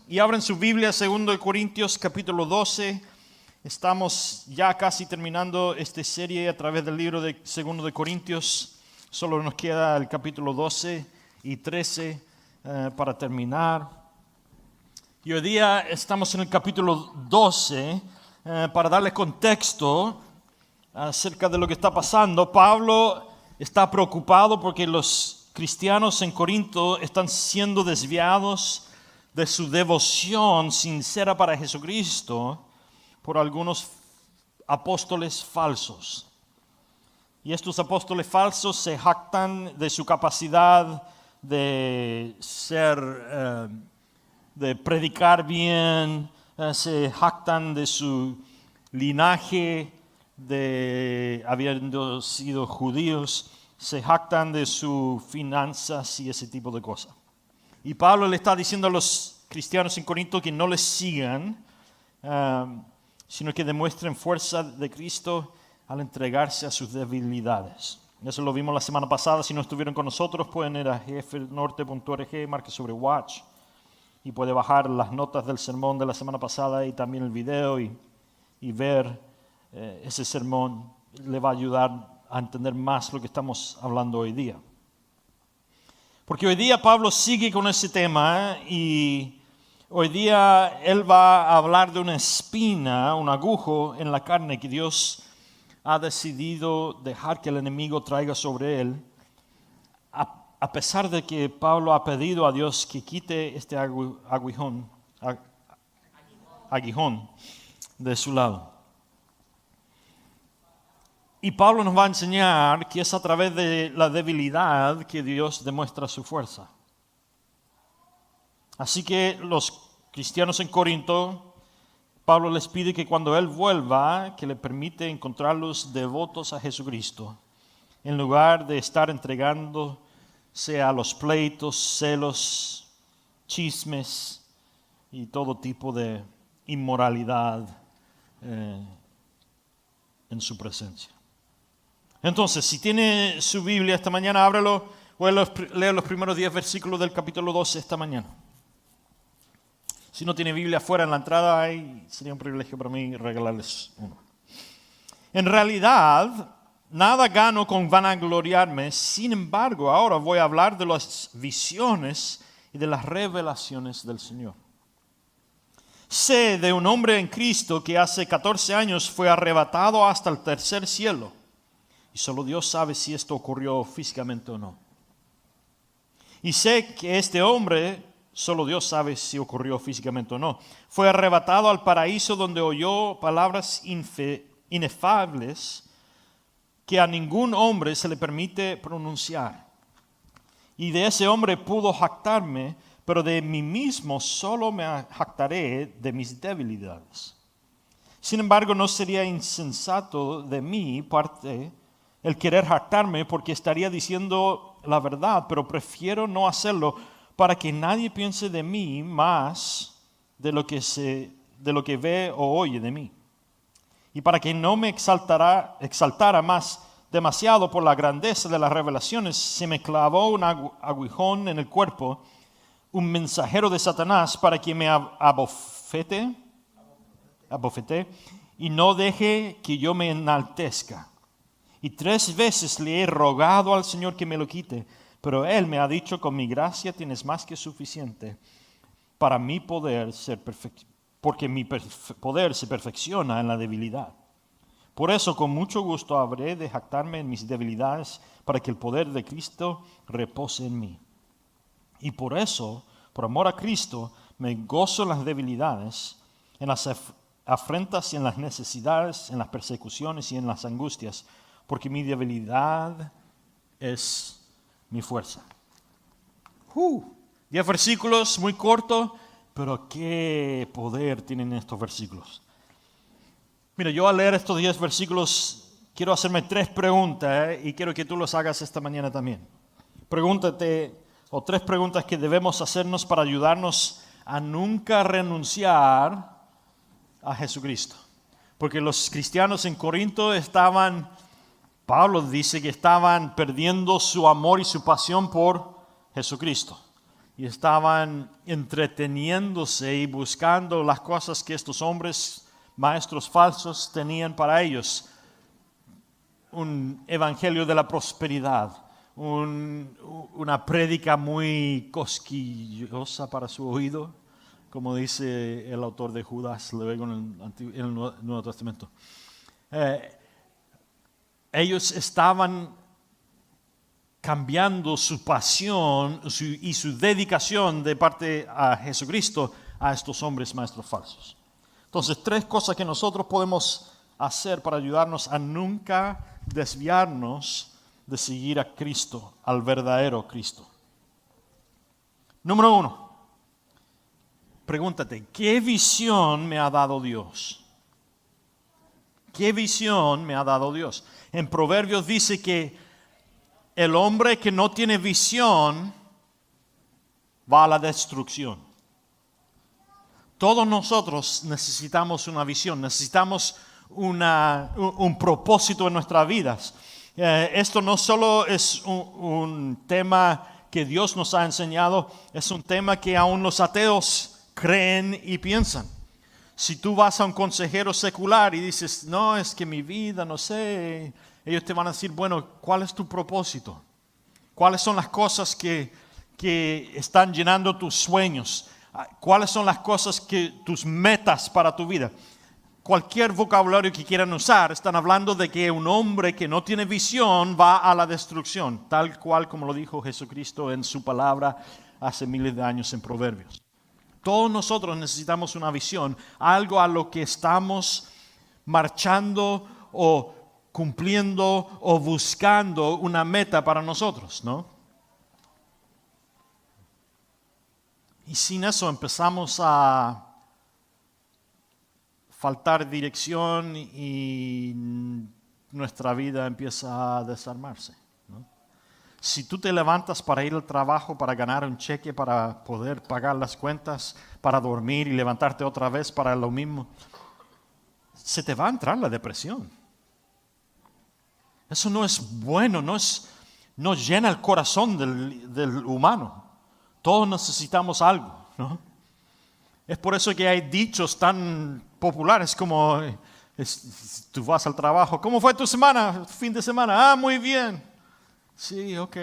y abren su Biblia, 2 Corintios capítulo 12. Estamos ya casi terminando esta serie a través del libro de 2 Corintios. Solo nos queda el capítulo 12 y 13 para terminar. Y hoy día estamos en el capítulo 12 para darle contexto acerca de lo que está pasando. Pablo está preocupado porque los cristianos en Corinto están siendo desviados de su devoción sincera para Jesucristo por algunos apóstoles falsos. Y estos apóstoles falsos se jactan de su capacidad de de predicar bien, se jactan de su linaje de habiendo sido judíos, se jactan de sus finanzas y ese tipo de cosas. Y Pablo le está diciendo a los cristianos en Corinto que no les sigan, sino que demuestren fuerza de Cristo al entregarse a sus debilidades. Eso lo vimos la semana pasada. Si no estuvieron con nosotros, pueden ir a gfnorte.org, marque sobre Watch, y puede bajar las notas del sermón de la semana pasada y también el video y ver ese sermón. Le va a ayudar a entender más lo que estamos hablando hoy día. Porque hoy día Pablo sigue con ese tema y hoy día él va a hablar de una espina, un agujo en la carne que Dios ha decidido dejar que el enemigo traiga sobre él, a pesar de que Pablo ha pedido a Dios que quite este aguijón de su lado. Y Pablo nos va a enseñar que es a través de la debilidad que Dios demuestra su fuerza. Así que los cristianos en Corinto, Pablo les pide que cuando él vuelva, que le permite encontrarlos devotos a Jesucristo, en lugar de estar entregándose a los pleitos, celos, chismes y todo tipo de inmoralidad en su presencia. Entonces, si tiene su Biblia esta mañana, ábrelo, o lea los primeros 10 versículos del capítulo 12 esta mañana. Si no tiene Biblia afuera en la entrada, sería un privilegio para mí regalarles uno. En realidad, nada gano con vanagloriarme, sin embargo, ahora voy a hablar de las visiones y de las revelaciones del Señor. Sé de un hombre en Cristo que hace 14 años fue arrebatado hasta el tercer cielo. Y solo Dios sabe si esto ocurrió físicamente o no. Y sé que este hombre, solo Dios sabe si ocurrió físicamente o no, fue arrebatado al paraíso donde oyó palabras inefables que a ningún hombre se le permite pronunciar. Y de ese hombre pudo jactarme, pero de mí mismo solo me jactaré de mis debilidades. Sin embargo, no sería insensato de mi parte el querer jactarme, porque estaría diciendo la verdad, pero prefiero no hacerlo para que nadie piense de mí más de lo que ve o oye de mí. Y para que no me exaltara más demasiado por la grandeza de las revelaciones, se me clavó un aguijón en el cuerpo, un mensajero de Satanás, para que me abofete y no deje que yo me enaltezca. Y 3 veces le he rogado al Señor que me lo quite, pero Él me ha dicho: con mi gracia tienes más que suficiente para mi poder porque mi poder se perfecciona en la debilidad. Por eso, con mucho gusto habré de jactarme en mis debilidades, para que el poder de Cristo repose en mí. Y por eso, por amor a Cristo, me gozo en las debilidades, en las afrentas y en las necesidades, en las persecuciones y en las angustias, porque mi debilidad es mi fuerza. 10 versículos, muy corto, pero qué poder tienen estos versículos. Mira, yo al leer estos 10 versículos quiero hacerme 3 preguntas y quiero que tú los hagas esta mañana también. Pregúntate, o 3 preguntas que debemos hacernos para ayudarnos a nunca renunciar a Jesucristo. Porque los cristianos en Corinto Pablo dice que estaban perdiendo su amor y su pasión por Jesucristo. y estaban entreteniéndose y buscando las cosas que estos hombres, maestros falsos, tenían para ellos. Un evangelio de la prosperidad, una prédica muy cosquillosa para su oído, como dice el autor de Judas luego en el Nuevo Testamento. Ellos estaban cambiando su pasión y su dedicación de parte a Jesucristo a estos hombres maestros falsos. Entonces, 3 cosas que nosotros podemos hacer para ayudarnos a nunca desviarnos de seguir a Cristo, al verdadero Cristo. Número 1, pregúntate, ¿qué visión me ha dado Dios? ¿Qué visión me ha dado Dios? En Proverbios dice que el hombre que no tiene visión va a la destrucción. Todos nosotros necesitamos una visión, necesitamos un propósito en nuestras vidas. Esto no solo es un tema que Dios nos ha enseñado, es un tema que aún los ateos creen y piensan. Si tú vas a un consejero secular y dices, no, es que mi vida, no sé, ellos te van a decir, bueno, ¿cuál es tu propósito? ¿Cuáles son las cosas que están llenando tus sueños? ¿Cuáles son las cosas tus metas para tu vida? Cualquier vocabulario que quieran usar, están hablando de que un hombre que no tiene visión va a la destrucción, tal cual como lo dijo Jesucristo en su palabra hace miles de años en Proverbios. Todos nosotros necesitamos una visión, algo a lo que estamos marchando o cumpliendo o buscando una meta para nosotros, ¿no? Y sin eso empezamos a faltar dirección y nuestra vida empieza a desarmarse, ¿no? Si tú te levantas para ir al trabajo, para ganar un cheque, para poder pagar las cuentas, para dormir y levantarte otra vez para lo mismo, se te va a entrar la depresión. Eso no es bueno, no llena el corazón del humano. Todos necesitamos algo, ¿no? Es por eso que hay dichos tan populares como tú vas al trabajo, ¿cómo fue tu semana, fin de semana? Muy bien. Sí, ok.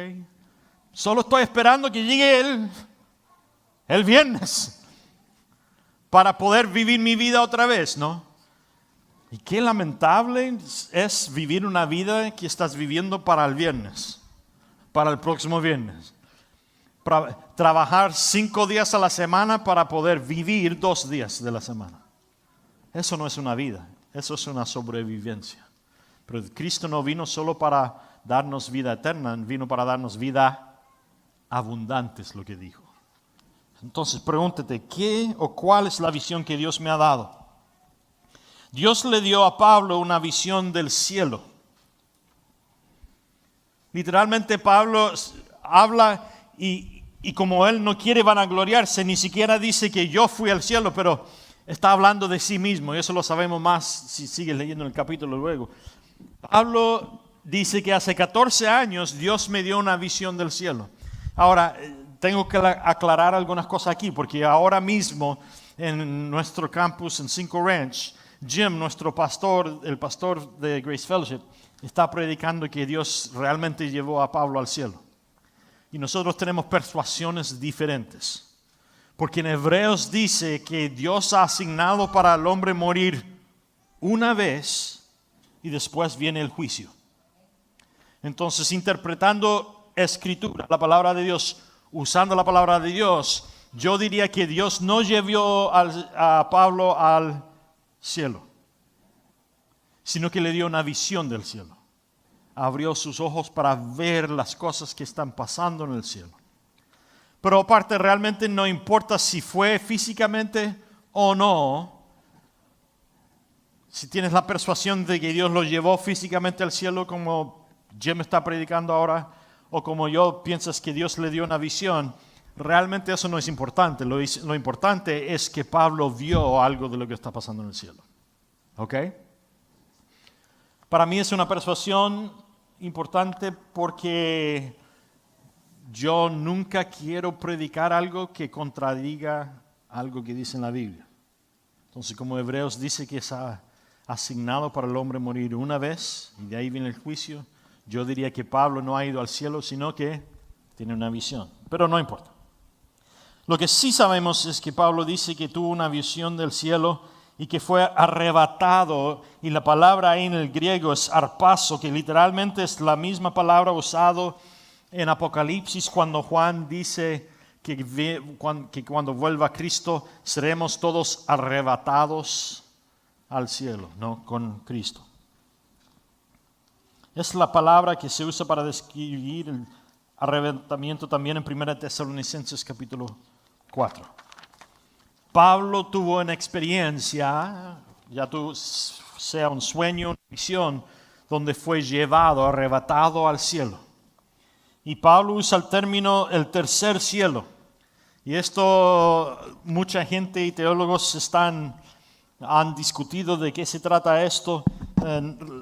Solo estoy esperando que llegue el viernes para poder vivir mi vida otra vez, ¿no? Y qué lamentable es vivir una vida que estás viviendo para el viernes, para el próximo viernes. Para trabajar 5 días a la semana para poder vivir 2 días de la semana. Eso no es una vida, eso es una sobrevivencia. Pero Cristo no vino solo para darnos vida eterna, vino para darnos vida abundante, es lo que dijo. Entonces pregúntate, ¿qué o cuál es la visión que Dios me ha dado? Dios le dio a Pablo una visión del cielo. Literalmente Pablo habla y como él no quiere vanagloriarse, ni siquiera dice que yo fui al cielo, pero está hablando de sí mismo, y eso lo sabemos más si sigues leyendo el capítulo luego. Pablo dice que hace 14 años Dios me dio una visión del cielo. Ahora, tengo que aclarar algunas cosas aquí, porque ahora mismo en nuestro campus en Cinco Ranch, Jim, nuestro pastor, el pastor de Grace Fellowship, está predicando que Dios realmente llevó a Pablo al cielo. Y nosotros tenemos persuasiones diferentes. Porque en Hebreos dice que Dios ha asignado para el hombre morir una vez y después viene el juicio. Entonces, interpretando Escritura, la palabra de Dios, usando la palabra de Dios, yo diría que Dios no llevó a Pablo al cielo, sino que le dio una visión del cielo. Abrió sus ojos para ver las cosas que están pasando en el cielo. Pero aparte, realmente no importa si fue físicamente o no. Si tienes la persuasión de que Dios lo llevó físicamente al cielo, como Jim está predicando ahora, o como yo piensas que Dios le dio una visión, realmente eso no es importante. Lo importante es que Pablo vio algo de lo que está pasando en el cielo. ¿Ok? Para mí es una persuasión importante porque yo nunca quiero predicar algo que contradiga algo que dice en la Biblia. Entonces, como Hebreos dice que es asignado para el hombre morir una vez, y de ahí viene el juicio, yo diría que Pablo no ha ido al cielo, sino que tiene una visión. Pero no importa. Lo que sí sabemos es que Pablo dice que tuvo una visión del cielo y que fue arrebatado, y la palabra ahí en el griego es harpazo, que literalmente es la misma palabra usada en Apocalipsis cuando Juan dice que cuando vuelva Cristo seremos todos arrebatados al cielo, ¿no? Con Cristo. Es la palabra que se usa para describir el arrebatamiento también en 1 Tesalonicenses capítulo 4. Pablo tuvo una experiencia, sea un sueño, una visión, donde fue llevado, arrebatado al cielo. Y Pablo usa el término el tercer cielo. Y esto mucha gente y teólogos han discutido de qué se trata esto.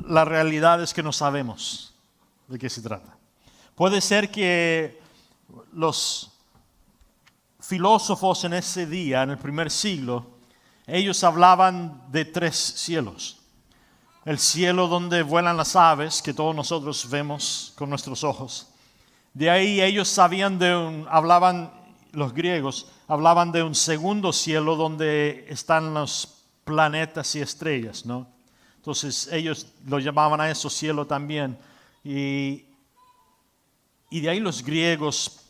La realidad es que no sabemos de qué se trata. Puede ser que los filósofos en ese día, en el primer siglo, ellos hablaban de 3 cielos. El cielo donde vuelan las aves, que todos nosotros vemos con nuestros ojos. De ahí ellos los griegos hablaban de un segundo cielo donde están los planetas y estrellas, ¿no? Entonces ellos lo llamaban a eso cielo también. Y de ahí los griegos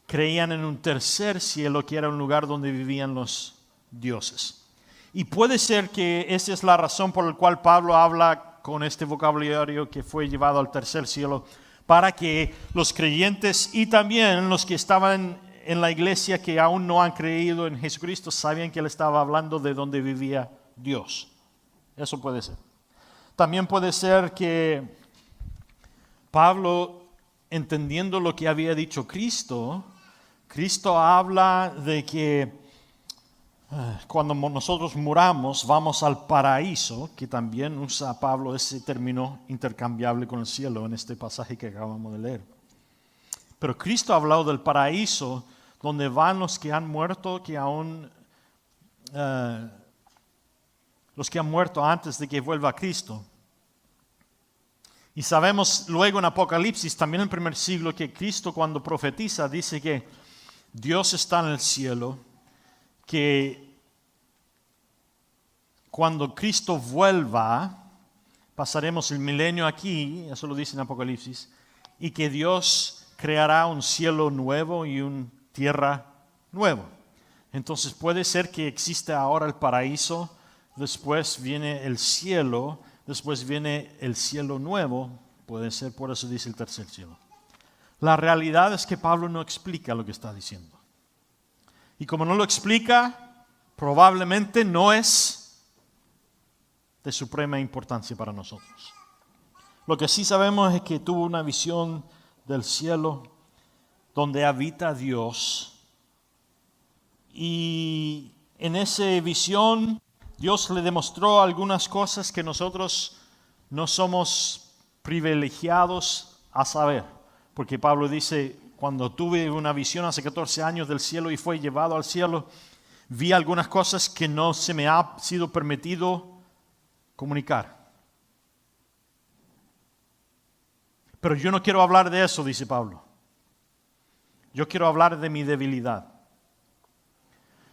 creían en un tercer cielo que era un lugar donde vivían los dioses. Y puede ser que esa es la razón por la cual Pablo habla con este vocabulario que fue llevado al tercer cielo, para que los creyentes y también los que estaban en la iglesia que aún no han creído en Jesucristo sabían que él estaba hablando de donde vivía Dios. Eso puede ser. También puede ser que Pablo, entendiendo lo que había dicho Cristo habla de que cuando nosotros muramos vamos al paraíso, que también usa Pablo ese término intercambiable con el cielo en este pasaje que acabamos de leer. Pero Cristo ha hablado del paraíso donde van los que han muerto, los que han muerto antes de que vuelva Cristo. Y sabemos luego en Apocalipsis, también en el primer siglo, que Cristo cuando profetiza dice que Dios está en el cielo, que cuando Cristo vuelva, pasaremos el milenio aquí, eso lo dice en Apocalipsis, y que Dios creará un cielo nuevo y una tierra nueva. Entonces puede ser que exista ahora el paraíso, después viene el cielo, después viene el cielo nuevo, puede ser, por eso dice el tercer cielo. La realidad es que Pablo no explica lo que está diciendo. Y como no lo explica, probablemente no es de suprema importancia para nosotros. Lo que sí sabemos es que tuvo una visión del cielo donde habita Dios. Y en esa visión Dios le demostró algunas cosas que nosotros no somos privilegiados a saber. Porque Pablo dice, cuando tuve una visión hace 14 años del cielo y fue llevado al cielo, vi algunas cosas que no se me ha sido permitido comunicar. Pero yo no quiero hablar de eso, dice Pablo. Yo quiero hablar de mi debilidad.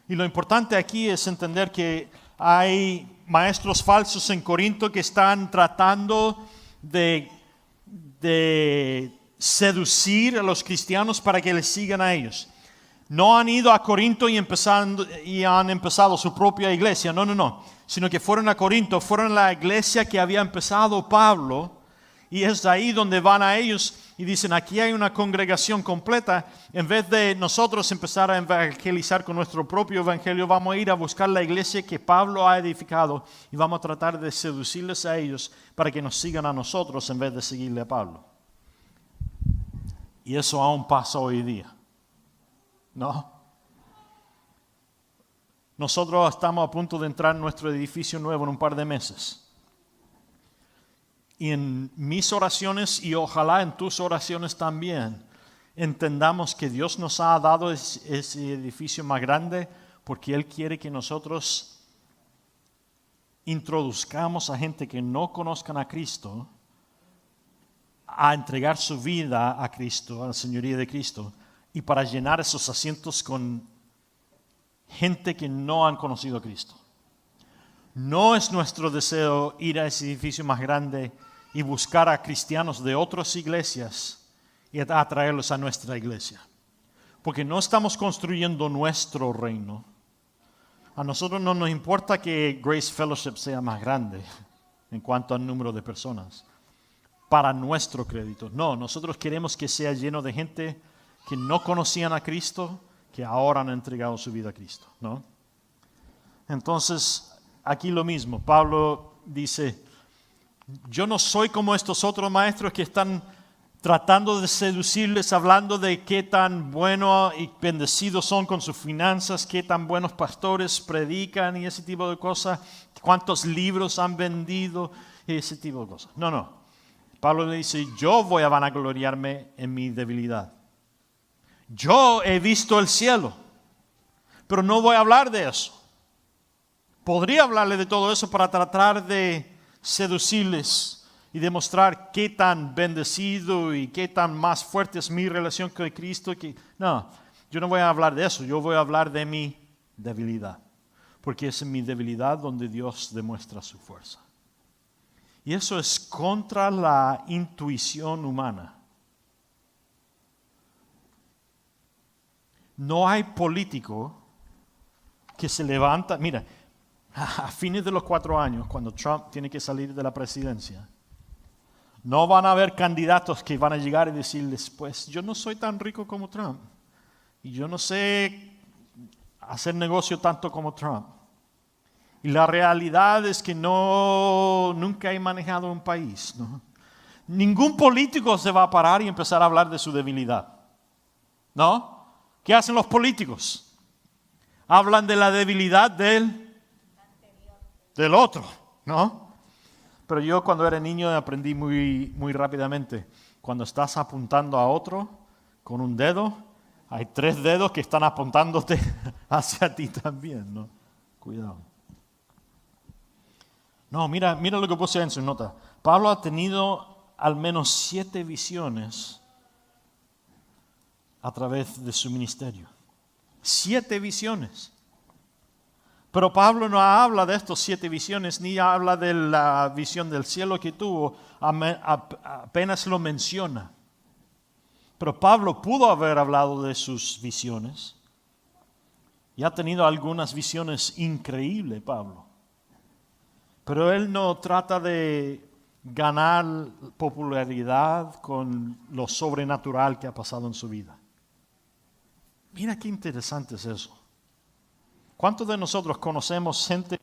Y lo importante aquí es entender que hay maestros falsos en Corinto que están tratando de seducir a los cristianos para que les sigan a ellos. No han ido a Corinto y han empezado su propia iglesia, no, sino que fueron a Corinto, fueron a la iglesia que había empezado Pablo, y es ahí donde van a ellos y dicen, aquí hay una congregación completa, en vez de nosotros empezar a evangelizar con nuestro propio evangelio, vamos a ir a buscar la iglesia que Pablo ha edificado y vamos a tratar de seducirles a ellos para que nos sigan a nosotros en vez de seguirle a Pablo. Y eso aún pasa hoy día, ¿no? Nosotros estamos a punto de entrar en nuestro edificio nuevo en un par de meses. Y en mis oraciones y ojalá en tus oraciones también, entendamos que Dios nos ha dado ese edificio más grande porque Él quiere que nosotros introduzcamos a gente que no conozcan a Cristo a entregar su vida a Cristo, a la señoría de Cristo, y para llenar esos asientos con gente que no han conocido a Cristo. No es nuestro deseo ir a ese edificio más grande y buscar a cristianos de otras iglesias y atraerlos a nuestra iglesia. Porque no estamos construyendo nuestro reino. A nosotros no nos importa que Grace Fellowship sea más grande en cuanto al número de personas para nuestro crédito. No, nosotros queremos que sea lleno de gente que no conocían a Cristo, que ahora han entregado su vida a Cristo, ¿no? Entonces, aquí lo mismo. Pablo dice, yo no soy como estos otros maestros que están tratando de seducirles, hablando de qué tan buenos y bendecidos son con sus finanzas, qué tan buenos pastores predican y ese tipo de cosas, cuántos libros han vendido y ese tipo de cosas. No. Pablo le dice, yo voy a vanagloriarme en mi debilidad. Yo he visto el cielo, pero no voy a hablar de eso. Podría hablarle de todo eso para tratar de seducirles y demostrar qué tan bendecido y qué tan más fuerte es mi relación con Cristo. No, yo no voy a hablar de eso, yo voy a hablar de mi debilidad. Porque es en mi debilidad donde Dios demuestra su fuerza. Y eso es contra la intuición humana. No hay político que se levanta. Mira, a fines de los 4 años, cuando Trump tiene que salir de la presidencia, no van a haber candidatos que van a llegar y decirles, pues yo no soy tan rico como Trump. Y yo no sé hacer negocio tanto como Trump. Y la realidad es que nunca he manejado un país, ¿no? Ningún político se va a parar y empezar a hablar de su debilidad, ¿no? ¿Qué hacen los políticos? Hablan de la debilidad del otro, ¿no? Pero yo cuando era niño aprendí muy rápidamente. Cuando estás apuntando a otro con un dedo, hay 3 dedos que están apuntándote hacia ti también, ¿no? Cuidado. No, mira lo que puse en su nota. Pablo ha tenido al menos 7 visiones a través de su ministerio. 7 visiones. Pero Pablo no habla de estas 7 visiones, ni habla de la visión del cielo que tuvo, apenas lo menciona. Pero Pablo pudo haber hablado de sus visiones. Y ha tenido algunas visiones increíbles, Pablo. Pero él no trata de ganar popularidad con lo sobrenatural que ha pasado en su vida. Mira qué interesante es eso. ¿Cuántos de nosotros conocemos gente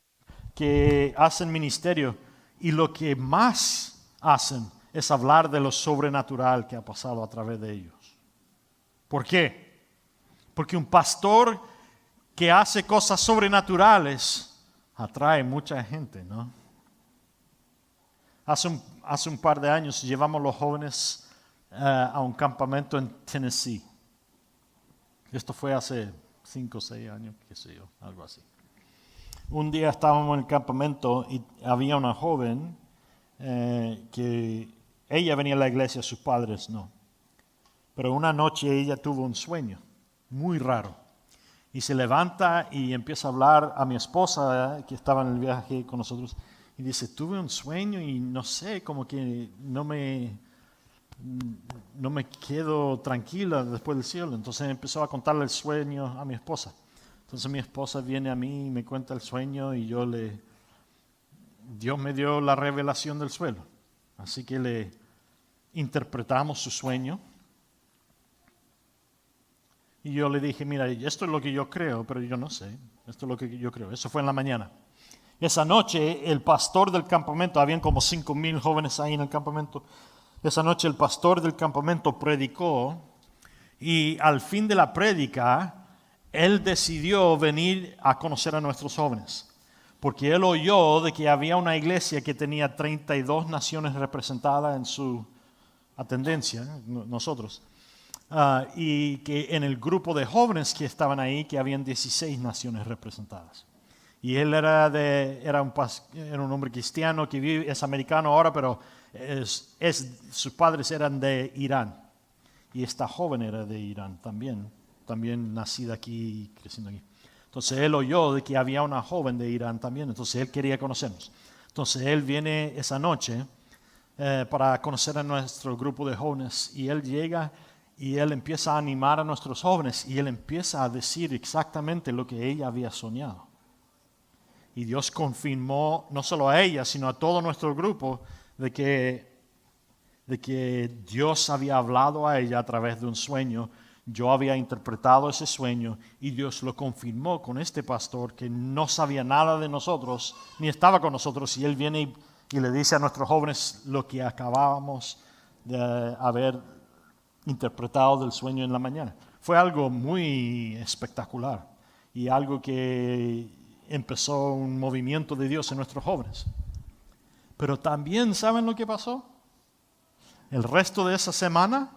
que hacen ministerio y lo que más hacen es hablar de lo sobrenatural que ha pasado a través de ellos? ¿Por qué? Porque un pastor que hace cosas sobrenaturales atrae mucha gente, ¿no? Hace un par de años llevamos los jóvenes a un campamento en Tennessee. Esto fue hace 5 o 6 años, qué sé yo, algo así. Un día estábamos en el campamento y había una joven que ella venía a la iglesia, sus padres no. Pero una noche ella tuvo un sueño muy raro. Y se levanta y empieza a hablar a mi esposa, que estaba en el viaje con nosotros, y dice, tuve un sueño y no sé, como que no me quedo tranquila después del cielo. Entonces empezó a contarle el sueño a mi esposa. Entonces mi esposa viene a mí y me cuenta el sueño y Dios me dio la revelación del sueño. Así que le interpretamos su sueño. Y yo le dije, mira, esto es lo que yo creo, pero yo no sé. Esto es lo que yo creo. Eso fue en la mañana. Esa noche el pastor del campamento, habían como 5,000 jóvenes ahí en el campamento. Esa noche el pastor del campamento predicó y al fin de la prédica, él decidió venir a conocer a nuestros jóvenes. Porque él oyó de que había una iglesia que tenía 32 naciones representadas en su atendencia, nosotros. y que en el grupo de jóvenes que estaban ahí, que habían 16 naciones representadas. Y él era un hombre cristiano que es americano ahora, pero sus padres eran de Irán. Y esta joven era de Irán también nacida aquí y creciendo aquí. Entonces él oyó de que había una joven de Irán también, entonces él quería conocernos. Entonces él viene esa noche para conocer a nuestro grupo de jóvenes y él llega y él empieza a animar a nuestros jóvenes y él empieza a decir exactamente lo que ella había soñado. Y Dios confirmó no solo a ella, sino a todo nuestro grupo de que Dios había hablado a ella a través de un sueño. Yo había interpretado ese sueño y Dios lo confirmó con este pastor que no sabía nada de nosotros, ni estaba con nosotros. Y él viene y le dice a nuestros jóvenes lo que acabábamos de haber interpretado del sueño en la mañana. Fue algo muy espectacular y algo que empezó un movimiento de Dios en nuestros jóvenes. Pero también, ¿saben lo que pasó? El resto de esa semana,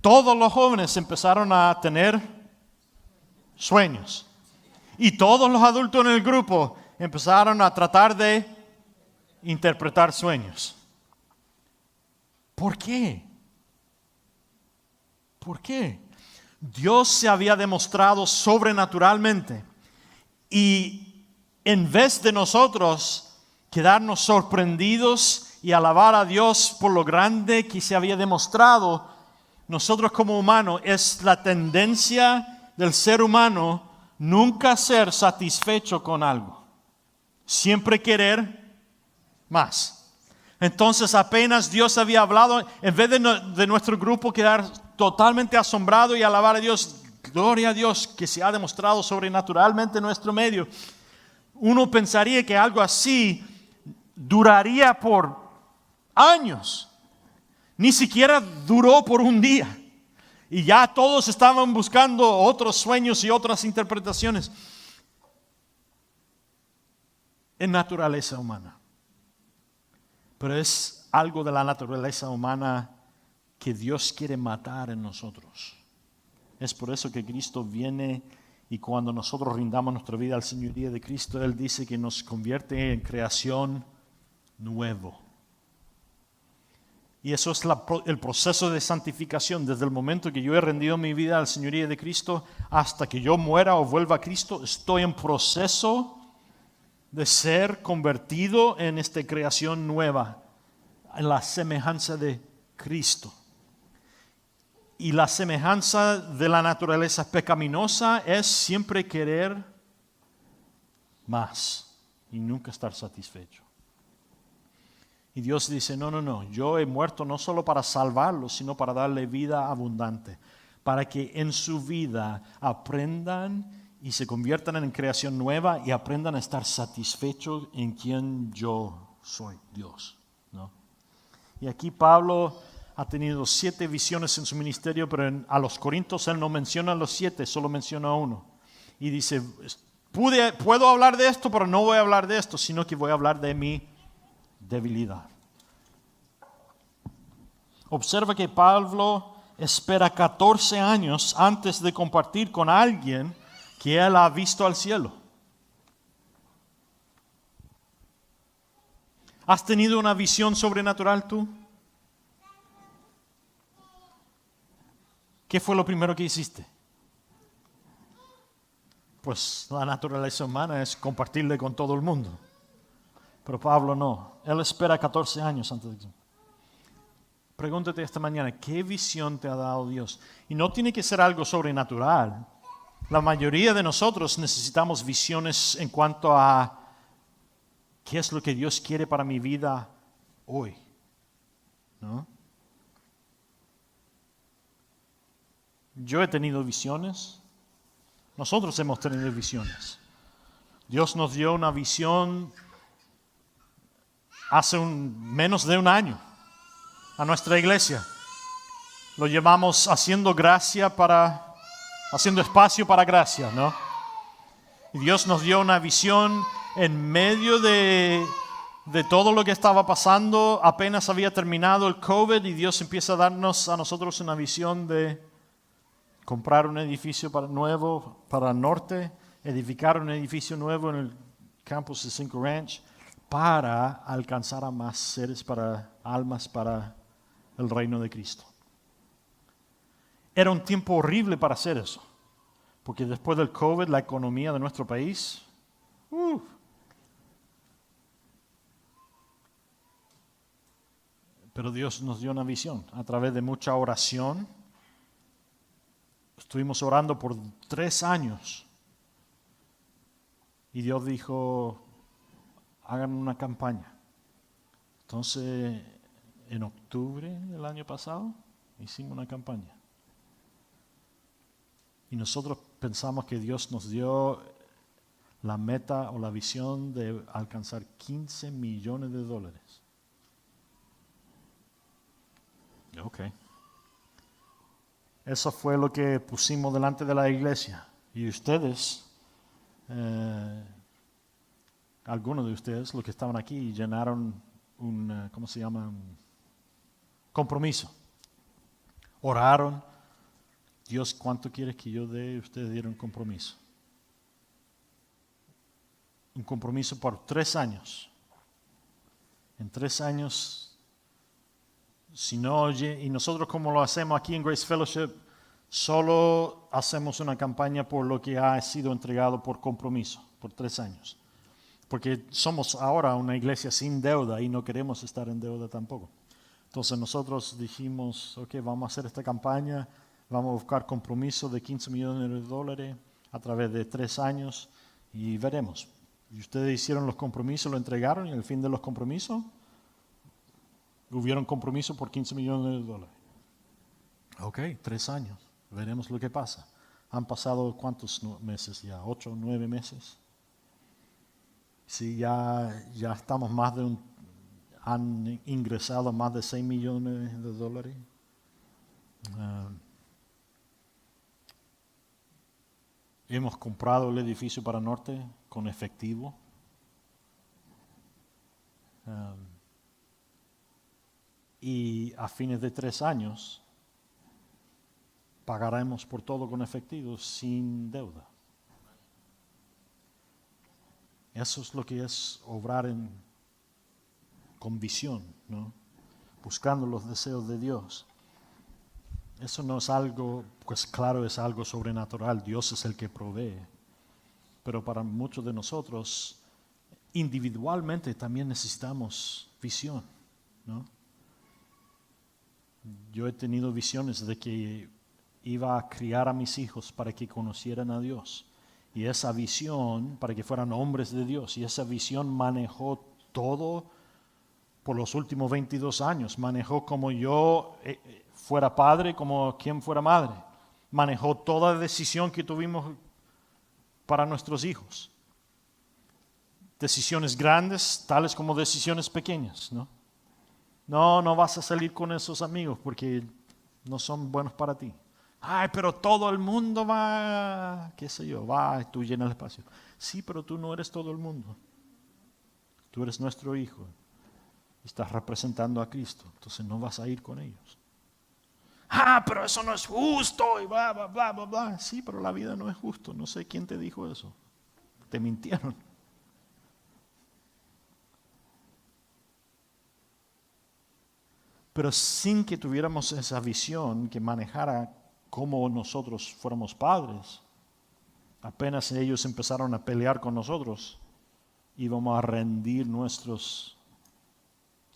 todos los jóvenes empezaron a tener sueños. Y todos los adultos en el grupo empezaron a tratar de interpretar sueños. ¿Por qué? ¿Por qué? Dios se había demostrado sobrenaturalmente. Y en vez de nosotros quedarnos sorprendidos y alabar a Dios por lo grande que se había demostrado, nosotros como humanos, es la tendencia del ser humano nunca ser satisfecho con algo. Siempre querer más. Entonces apenas Dios había hablado, en vez de nuestro grupo quedar totalmente asombrado y alabar a Dios, gloria a Dios que se ha demostrado sobrenaturalmente en nuestro medio, uno pensaría que algo así duraría por años. Ni siquiera duró por un día. Y ya todos estaban buscando otros sueños y otras interpretaciones. Es naturaleza humana. Pero es algo de la naturaleza humana que Dios quiere matar en nosotros. Es por eso que Cristo viene y cuando nosotros rindamos nuestra vida al señorío de Cristo, Él dice que nos convierte en creación nuevo. Y eso es el proceso de santificación. Desde el momento que yo he rendido mi vida al señorío de Cristo hasta que yo muera o vuelva a Cristo, estoy en proceso de ser convertido en esta creación nueva, en la semejanza de Cristo. Y la semejanza de la naturaleza pecaminosa es siempre querer más y nunca estar satisfecho. Y Dios dice, no, yo he muerto no solo para salvarlos, sino para darle vida abundante, para que en su vida aprendan y se conviertan en creación nueva y aprendan a estar satisfechos en quien yo soy, Dios, ¿no? Y aquí Pablo ha tenido 7 visiones en su ministerio, pero a los Corintios él no menciona los 7, solo menciona uno. Y dice, puedo hablar de esto, pero no voy a hablar de esto, sino que voy a hablar de mi debilidad. Observa que Pablo espera 14 años antes de compartir con alguien que él ha visto al cielo. ¿Has tenido una visión sobrenatural tú? ¿Qué fue lo primero que hiciste? Pues la naturaleza humana es compartirle con todo el mundo. Pero Pablo no. Él espera 14 años antes de eso. Pregúntate esta mañana, ¿qué visión te ha dado Dios? Y no tiene que ser algo sobrenatural. La mayoría de nosotros necesitamos visiones en cuanto a qué es lo que Dios quiere para mi vida hoy, ¿no? Yo he tenido visiones. Nosotros hemos tenido visiones. Dios nos dio una visión hace menos de un año a nuestra iglesia. Lo llamamos haciendo espacio para gracia, ¿no? Y Dios nos dio una visión en medio de de todo lo que estaba pasando. Apenas había terminado el COVID y Dios empieza a darnos a nosotros una visión de comprar un edificio nuevo para el norte, edificar un edificio nuevo en el campus de Cinco Ranch para alcanzar a más seres, almas para el reino de Cristo. Era un tiempo horrible para hacer eso, porque después del COVID la economía de nuestro país, pero Dios nos dio una visión a través de mucha oración. Estuvimos orando por 3 años y Dios dijo, hagan una campaña. Entonces, en octubre del año pasado, hicimos una campaña. Y nosotros pensamos que Dios nos dio la meta o la visión de alcanzar $15 millones. Ok. Eso fue lo que pusimos delante de la iglesia. Y ustedes, algunos de ustedes, los que estaban aquí, llenaron un, ¿cómo se llama? Un compromiso. Oraron. Dios, ¿cuánto quieres que yo dé? Ustedes dieron un compromiso. Un compromiso por 3 años. En 3 años, si no oye, y nosotros como lo hacemos aquí en Grace Fellowship, solo hacemos una campaña por lo que ha sido entregado por compromiso, por 3 años. Porque somos ahora una iglesia sin deuda y no queremos estar en deuda tampoco. Entonces nosotros dijimos, ok, vamos a hacer esta campaña, vamos a buscar compromiso de $15 millones a través de 3 años y veremos. Y ustedes hicieron los compromisos, lo entregaron y al fin de los compromisos hubieron compromiso por $15 millones. Ok, 3 años, veremos lo que pasa. Han pasado ¿cuántos meses ya? 8 o 9 meses. Sí, ya estamos han ingresado más de $6 millones. Hemos comprado el edificio para norte con efectivo. Y a fines de 3 años pagaremos por todo con efectivo sin deuda. Eso es lo que es obrar con visión, ¿no? Buscando los deseos de Dios. Eso no es algo, pues claro, es algo sobrenatural. Dios es el que provee. Pero para muchos de nosotros, individualmente también necesitamos visión, ¿no? Yo he tenido visiones de que iba a criar a mis hijos para que conocieran a Dios. Y esa visión, para que fueran hombres de Dios. Y esa visión manejó todo por los últimos 22 años. Manejó como yo fuera padre, como quien fuera madre. Manejó toda decisión que tuvimos para nuestros hijos. Decisiones grandes, tales como decisiones pequeñas, ¿no? No vas a salir con esos amigos porque no son buenos para ti. Ay, pero todo el mundo va, qué sé yo, va, tú llenas el espacio. Sí, pero tú no eres todo el mundo. Tú eres nuestro hijo. Estás representando a Cristo, entonces no vas a ir con ellos. Pero eso no es justo y bla, bla, bla, bla, bla. Sí, pero la vida no es justo. No sé quién te dijo eso. Te mintieron. Pero sin que tuviéramos esa visión que manejara cómo nosotros fuéramos padres, apenas ellos empezaron a pelear con nosotros, íbamos a rendir nuestros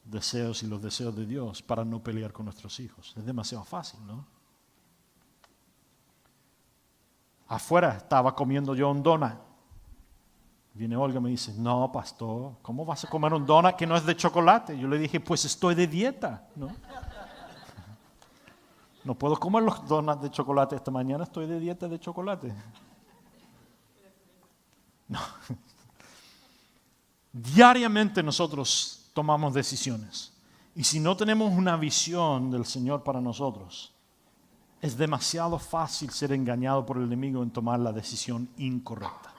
deseos y los deseos de Dios para no pelear con nuestros hijos. Es demasiado fácil, ¿no? Afuera estaba comiendo yo un donut. Viene Olga y me dice, no, pastor, ¿cómo vas a comer un donut que no es de chocolate? Yo le dije, pues estoy de dieta, ¿no? No puedo comer los donuts de chocolate esta mañana, estoy de dieta de chocolate. No. Diariamente nosotros tomamos decisiones. Y si no tenemos una visión del Señor para nosotros, es demasiado fácil ser engañado por el enemigo en tomar la decisión incorrecta.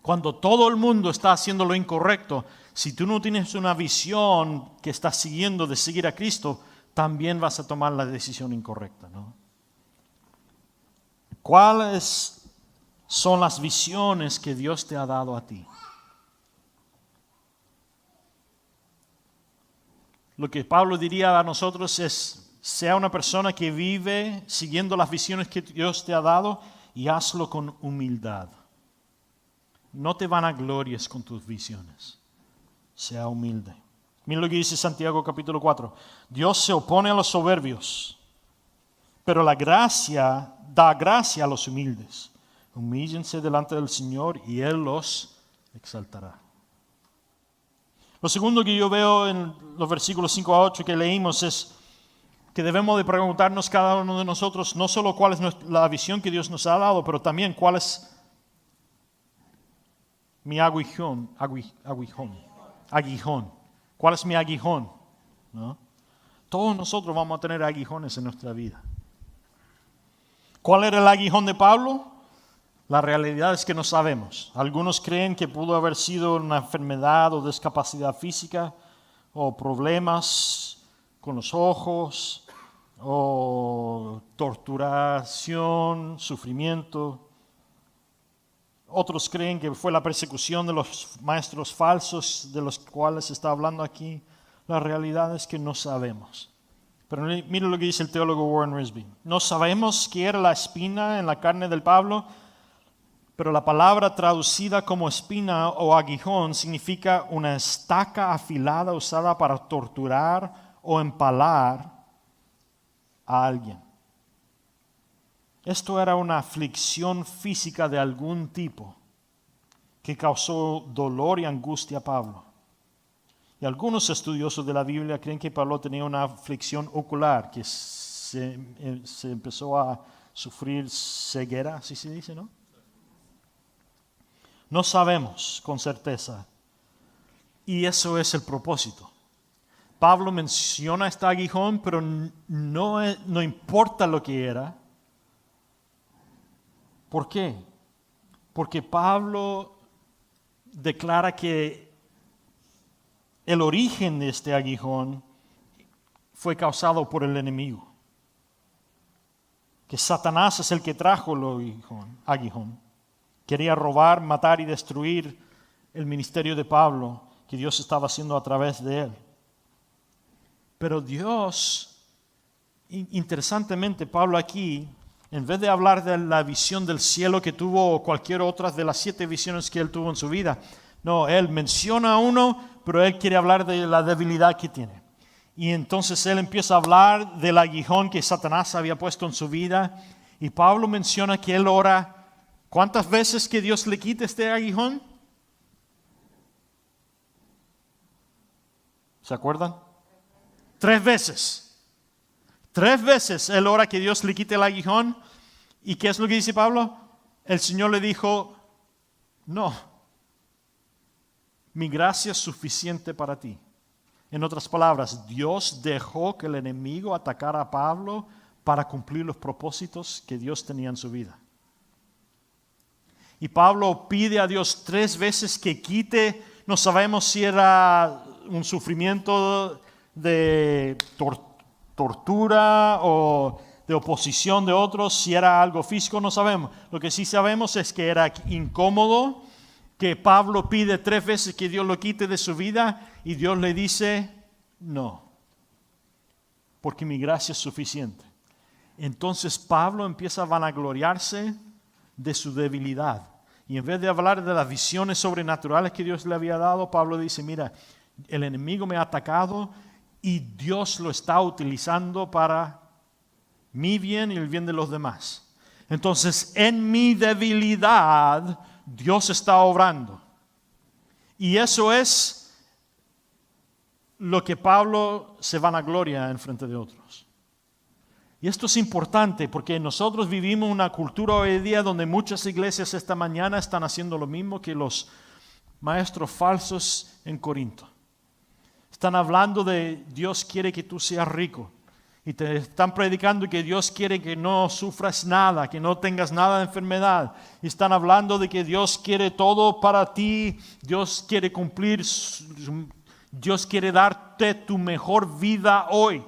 Cuando todo el mundo está haciendo lo incorrecto, si tú no tienes una visión que estás siguiendo de seguir a Cristo, también vas a tomar la decisión incorrecta, ¿no? ¿Cuáles son las visiones que Dios te ha dado a ti? Lo que Pablo diría a nosotros es, sea una persona que vive siguiendo las visiones que Dios te ha dado y hazlo con humildad. No te vanaglories con tus visiones. Sea humilde. Mira lo que dice Santiago capítulo 4. Dios se opone a los soberbios, pero la gracia da gracia a los humildes. Humíllense delante del Señor y Él los exaltará. Lo segundo que yo veo en los versículos 5 a 8 que leímos es que debemos de preguntarnos cada uno de nosotros no solo cuál es la visión que Dios nos ha dado, pero también cuál es mi aguijón. ¿Cuál es mi aguijón? ¿No? Todos nosotros vamos a tener aguijones en nuestra vida. ¿Cuál era el aguijón de Pablo? La realidad es que no sabemos. Algunos creen que pudo haber sido una enfermedad o discapacidad física o problemas con los ojos o torturación, sufrimiento. Otros creen que fue la persecución de los maestros falsos de los cuales se está hablando aquí. La realidad es que no sabemos. Pero mire lo que dice el teólogo Warren Wiersbe. No sabemos qué era la espina en la carne del Pablo, pero la palabra traducida como espina o aguijón significa una estaca afilada usada para torturar o empalar a alguien. Esto era una aflicción física de algún tipo que causó dolor y angustia a Pablo. Y algunos estudiosos de la Biblia creen que Pablo tenía una aflicción ocular, que se empezó a sufrir ceguera, así se dice, ¿no? No sabemos con certeza. Y eso es el propósito. Pablo menciona este aguijón, pero no importa lo que era. ¿Por qué? Porque Pablo declara que el origen de este aguijón fue causado por el enemigo. Que Satanás es el que trajo el aguijón. Quería robar, matar y destruir el ministerio de Pablo que Dios estaba haciendo a través de él. Pero Dios, interesantemente, Pablo aquí, en vez de hablar de la visión del cielo que tuvo o cualquier otra de las 7 visiones que él tuvo en su vida, no, él menciona uno, pero él quiere hablar de la debilidad que tiene. Y entonces él empieza a hablar del aguijón que Satanás había puesto en su vida. Y Pablo menciona que él ora, ¿cuántas veces que Dios le quite este aguijón? ¿Se acuerdan? 3 veces. 3 veces él ora que Dios le quite el aguijón. ¿Y qué es lo que dice Pablo? El Señor le dijo, no, mi gracia es suficiente para ti. En otras palabras, Dios dejó que el enemigo atacara a Pablo para cumplir los propósitos que Dios tenía en su vida. Y Pablo pide a Dios 3 veces que quite, no sabemos si era un sufrimiento de tortura o de oposición de otros, si era algo físico, no sabemos. Lo que sí sabemos es que era incómodo, que Pablo pide 3 veces que Dios lo quite de su vida y Dios le dice, no, porque mi gracia es suficiente. Entonces Pablo empieza a vanagloriarse de su debilidad. Y en vez de hablar de las visiones sobrenaturales que Dios le había dado, Pablo dice, mira, el enemigo me ha atacado y Dios lo está utilizando para mi bien y el bien de los demás. Entonces, en mi debilidad, Dios está obrando. Y eso es lo que Pablo se vanagloria en frente de otros. Y esto es importante porque nosotros vivimos una cultura hoy día donde muchas iglesias esta mañana están haciendo lo mismo que los maestros falsos en Corinto. Están hablando de Dios quiere que tú seas rico. Y te están predicando que Dios quiere que no sufras nada, que no tengas nada de enfermedad. Y están hablando de que Dios quiere todo para ti. Dios quiere cumplir, Dios quiere darte tu mejor vida hoy.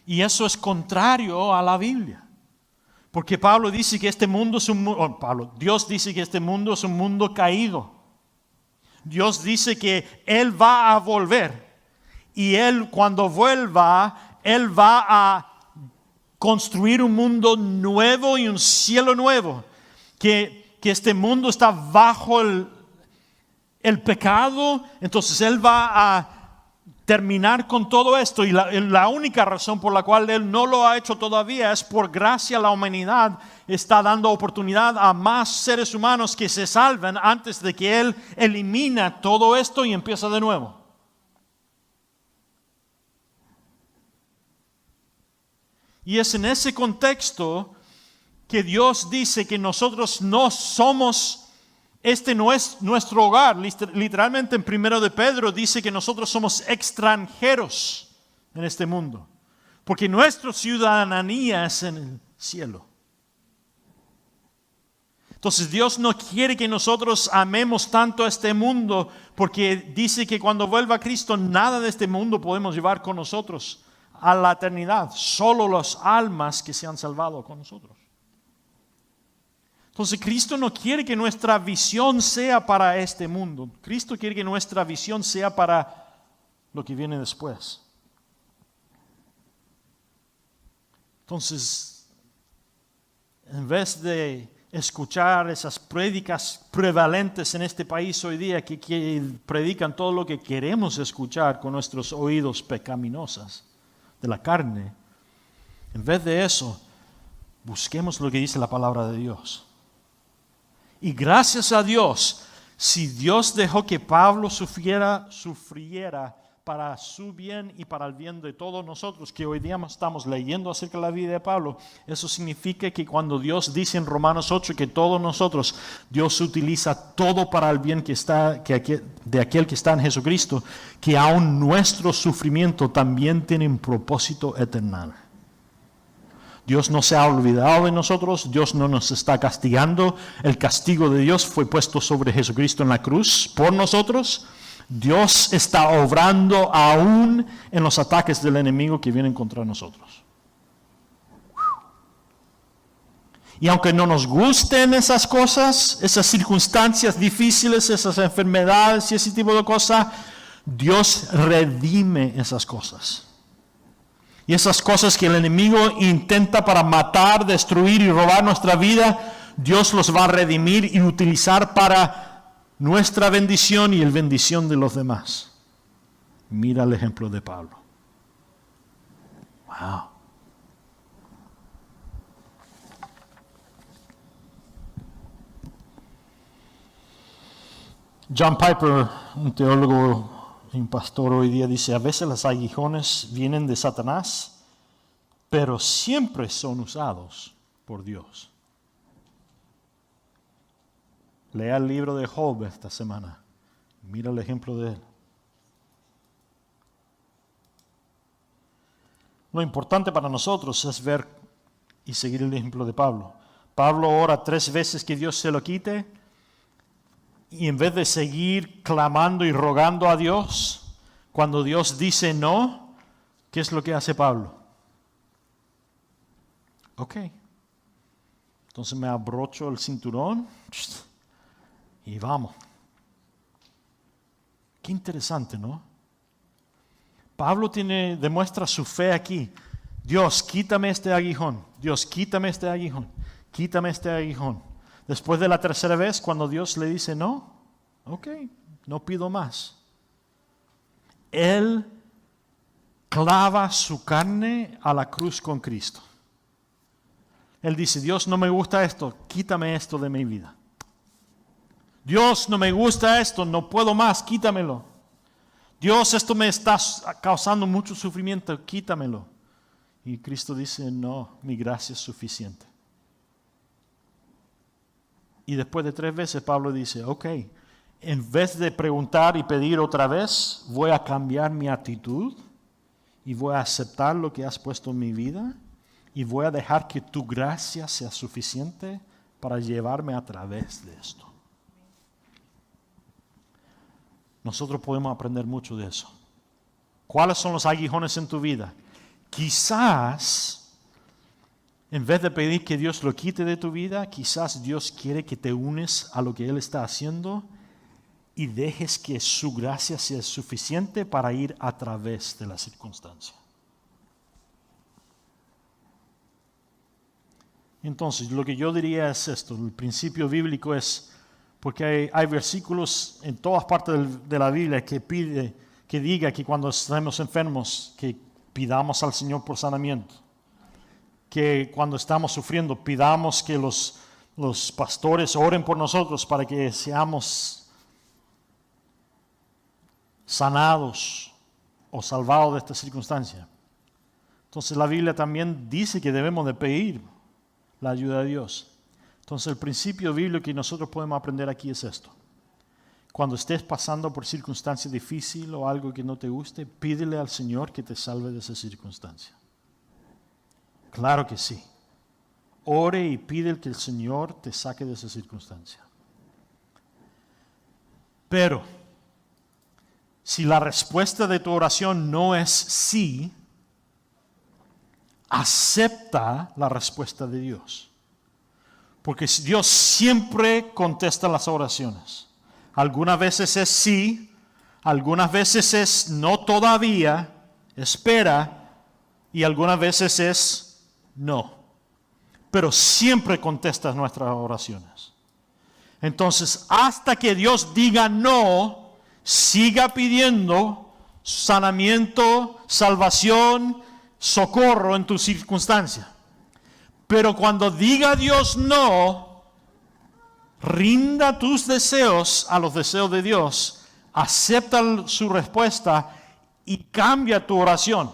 Y eso es contrario a la Biblia. Porque Pablo dice que este mundo es Dios dice que este mundo es un mundo caído. Dios dice que Él va a volver. Y Él cuando vuelva, Él va a construir un mundo nuevo y un cielo nuevo. Que este mundo está bajo el pecado. Entonces Él va a terminar con todo esto. Y la única razón por la cual Él no lo ha hecho todavía es por gracia. La humanidad está dando oportunidad a más seres humanos que se salven antes de que Él elimina todo esto y empieza de nuevo. Y es en ese contexto que Dios dice que nosotros no somos, este no es nuestro hogar. Literalmente en 1 de Pedro dice que nosotros somos extranjeros en este mundo. Porque nuestra ciudadanía es en el cielo. Entonces Dios no quiere que nosotros amemos tanto a este mundo porque dice que cuando vuelva Cristo nada de este mundo podemos llevar con nosotros a la eternidad, solo las almas que se han salvado con nosotros. Entonces Cristo no quiere que nuestra visión sea para este mundo. Cristo quiere que nuestra visión sea para lo que viene después. Entonces, en vez de escuchar esas prédicas prevalentes en este país hoy día que predican todo lo que queremos escuchar con nuestros oídos pecaminosos de la carne, en vez de eso, busquemos lo que dice la palabra de Dios. Y gracias a Dios, si Dios dejó que Pablo sufriera para su bien y para el bien de todos nosotros, que hoy día estamos leyendo acerca de la vida de Pablo, eso significa que cuando Dios dice en Romanos 8 que todos nosotros, Dios utiliza todo para el bien de aquel que está en Jesucristo, que aún nuestro sufrimiento también tiene un propósito eterno. Dios no se ha olvidado de nosotros, Dios no nos está castigando. El castigo de Dios fue puesto sobre Jesucristo en la cruz por nosotros. Dios está obrando aún en los ataques del enemigo que vienen contra nosotros. Y aunque no nos gusten esas cosas, esas circunstancias difíciles, esas enfermedades y ese tipo de cosas, Dios redime esas cosas. Y esas cosas que el enemigo intenta para matar, destruir y robar nuestra vida, Dios los va a redimir y utilizar para nuestra bendición y la bendición de los demás. Mira el ejemplo de Pablo. Wow. John Piper, un teólogo y un pastor hoy día, dice: a veces los aguijones vienen de Satanás, pero siempre son usados por Dios. Lea el libro de Job esta semana. Mira el ejemplo de él. Lo importante para nosotros es ver y seguir el ejemplo de Pablo. Pablo ora 3 veces que Dios se lo quite, y en vez de seguir clamando y rogando a Dios, cuando Dios dice no, ¿qué es lo que hace Pablo? Ok. Entonces me abrocho el cinturón y vamos. Qué interesante, ¿no? Pablo demuestra su fe aquí. Dios, quítame este aguijón. Dios, quítame este aguijón. Quítame este aguijón. Después de la 3ª vez, cuando Dios le dice no, ok, no pido más. Él clava su carne a la cruz con Cristo. Él dice: Dios, no me gusta esto, quítame esto de mi vida. Dios, no me gusta esto, no puedo más, quítamelo. Dios, esto me está causando mucho sufrimiento, quítamelo. Y Cristo dice: no, mi gracia es suficiente. Y después de 3 veces Pablo dice: ok, en vez de preguntar y pedir otra vez, voy a cambiar mi actitud y voy a aceptar lo que has puesto en mi vida y voy a dejar que tu gracia sea suficiente para llevarme a través de esto. Nosotros podemos aprender mucho de eso. ¿Cuáles son los aguijones en tu vida? Quizás, en vez de pedir que Dios lo quite de tu vida, quizás Dios quiere que te unes a lo que Él está haciendo y dejes que su gracia sea suficiente para ir a través de la circunstancia. Entonces, lo que yo diría es esto, el principio bíblico es, porque hay versículos en todas partes de la Biblia que diga que cuando estamos enfermos, que pidamos al Señor por sanamiento, que cuando estamos sufriendo, pidamos que los pastores oren por nosotros para que seamos sanados o salvados de esta circunstancia. Entonces la Biblia también dice que debemos de pedir la ayuda de Dios. Entonces el principio bíblico que nosotros podemos aprender aquí es esto. Cuando estés pasando por circunstancia difícil o algo que no te guste, pídele al Señor que te salve de esa circunstancia. Claro que sí. Ore y pide que el Señor te saque de esa circunstancia. Pero, si la respuesta de tu oración no es sí, acepta la respuesta de Dios. Porque Dios siempre contesta las oraciones. Algunas veces es sí, algunas veces es no todavía, espera, y algunas veces es no. Pero siempre contesta nuestras oraciones. Entonces, hasta que Dios diga no, siga pidiendo sanamiento, salvación, socorro en tu circunstancia. Pero cuando diga Dios no, rinda tus deseos a los deseos de Dios, acepta su respuesta y cambia tu oración.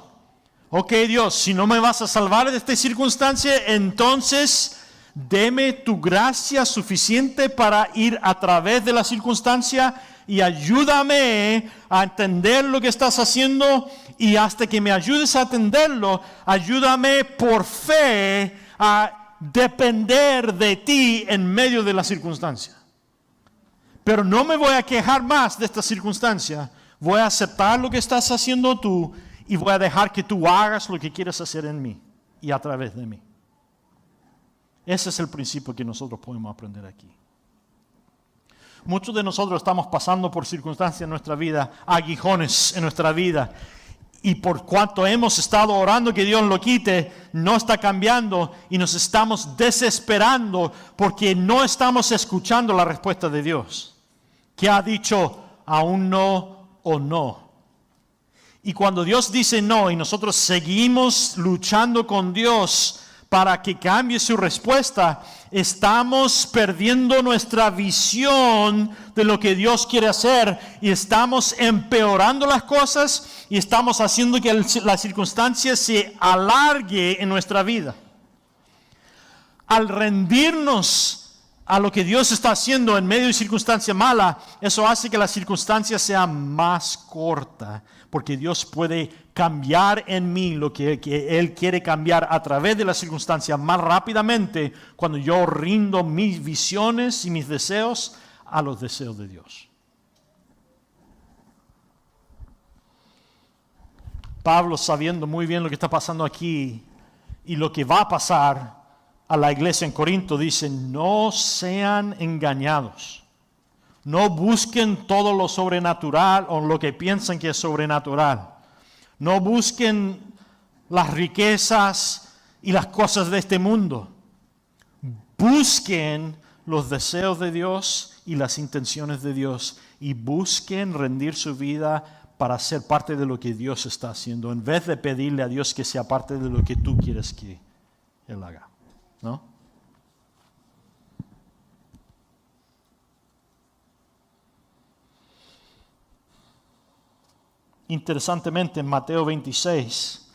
Ok, Dios, si no me vas a salvar de esta circunstancia, entonces deme tu gracia suficiente para ir a través de la circunstancia y ayúdame a entender lo que estás haciendo, y hasta que me ayudes a entenderlo, ayúdame por fe a depender de ti en medio de la circunstancia. Pero no me voy a quejar más de esta circunstancia. Voy a aceptar lo que estás haciendo tú y voy a dejar que tú hagas lo que quieres hacer en mí y a través de mí. Ese es el principio que nosotros podemos aprender aquí. Muchos de nosotros estamos pasando por circunstancias en nuestra vida, aguijones en nuestra vida, y por cuanto hemos estado orando que Dios lo quite, no está cambiando y nos estamos desesperando porque no estamos escuchando la respuesta de Dios, que ha dicho aún no o no. Y cuando Dios dice no y nosotros seguimos luchando con Dios para que cambie su respuesta, estamos perdiendo nuestra visión de lo que Dios quiere hacer y estamos empeorando las cosas y estamos haciendo que la circunstancia se alargue en nuestra vida. Al rendirnos a lo que Dios está haciendo en medio de circunstancia mala, eso hace que la circunstancia sea más corta, porque Dios puede cambiar en mí lo que Él quiere cambiar a través de la circunstancia más rápidamente cuando yo rindo mis visiones y mis deseos a los deseos de Dios. Pablo, sabiendo muy bien lo que está pasando aquí y lo que va a pasar a la iglesia en Corinto, dice: no sean engañados. No busquen todo lo sobrenatural o lo que piensan que es sobrenatural. No busquen las riquezas y las cosas de este mundo. Busquen los deseos de Dios y las intenciones de Dios, y busquen rendir su vida para ser parte de lo que Dios está haciendo, en vez de pedirle a Dios que sea parte de lo que tú quieres que Él haga, ¿no? Interesantemente, en Mateo 26,